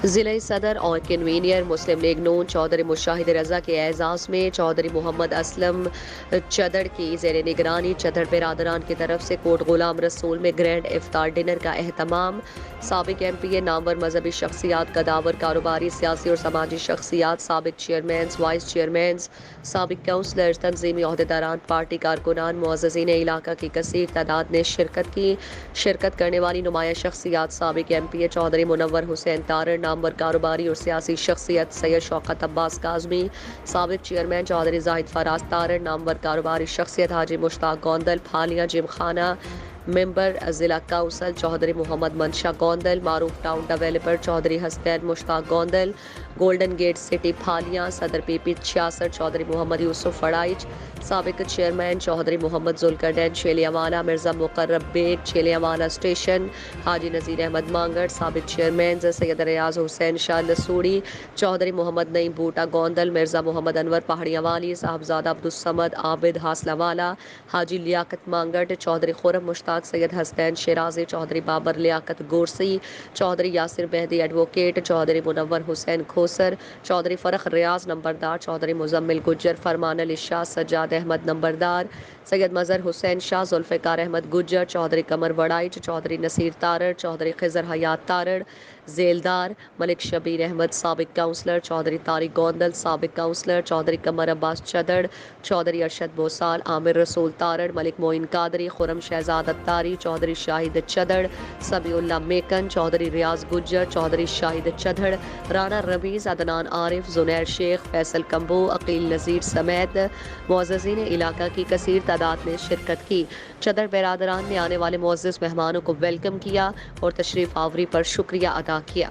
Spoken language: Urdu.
ضلع صدر اور کنوینئر مسلم لیگ نون چودھری مشاہد رضا کے اعزاز میں چودھری محمد اسلم چدڑ کی زیر نگرانی چدڑ برادران کی طرف سے کوٹ غلام رسول میں گرینڈ افطار ڈنر کا اہتمام۔ سابق ایم پی اے، نامور مذہبی شخصیات، قداور کاروباری، سیاسی اور سماجی شخصیات، سابق چیئرمینز، وائس چیئرمینز، سابق کونسلرز، تنظیمی عہدیداران، پارٹی کارکنان، معززین علاقہ کی کثیر تعداد نے شرکت کی۔ شرکت کرنے والی نمایاں شخصیات: سابق ایم پی اے چودھری منور حسین تارڑ، نامور کاروباری اور سیاسی شخصیت سید شوکت عباس کاظمی، سابق چیئرمین چودھری زاہد فراز تارڑ، نامور کاروباری شخصیت حاجی مشتاق گوندل، پھالیاں جم خانہ، ممبر ضلع کونسل چودھری محمد منشا گوندل، معروف ٹاؤن ڈیولپر چودھری حسنین مشتاق گوندل، گولڈن گیٹ سٹی پھالیاں، صدر پی پی 66 چودھری محمد یوسف فڑائچ، سابق چیئرمین چودھری محمد ذوالقرنین چیلیاوالا، مرزا مقرب بیگ چیلیاوالا اسٹیشن، حاجی نذیر احمد مانگڑ، سابق چیئرمینز سید ریاض حسین شاہ لسوڑی، چودھری محمد نعیم بوٹا گوندل، مرزا محمد انور پہاڑیاں والی، صاحبزادہ عبدالصمد عابد حاصلہ والا، حاجی لیاقت مانگڑ، چودھری خرم مشتاق، سید حسنین شیرازی، چودھری بابر لیاقت گورسی، چودھری یاسر مہدی ایڈوکیٹ، چودھری منور حسین کھوسر، چودھری فرخ ریاض نمبردار، چودھری مزمل گجر، فرمان علی شاہ، سجاد احمد نمبردار، سید مظہر حسین شاہ، ذوالفقار احمد گجر، چودھری قمر وڑائچ، چودھری نصیر تارڑ، چودھری خضر حیات تارڑ، ذیلدار ملک شبیر احمد، سابق کونسلر چودھری طارق گوندل، سابق کونسلر چودھری قمر عباس چدڑ، چودھری ارشد بوسال، عامر رسول تارڑ، ملک معین قادری، خرم شہزاد اتاری، چودھری شاہد چدڑ، سبیع اللہ میکن، چودھری ریاض گجر، چودھری شاہد چدڑ، رانا رمیز، عدنان عارف، زنیر شیخ، فیصل کمبو، عقیل نذیر سمیت معززین علاقہ کی کثیر تعداد نے شرکت کی۔ چدڑ برادران نے آنے والے معزز مہمانوں کو ویلکم کیا اور تشریف آوری پر شکریہ ادا کیا۔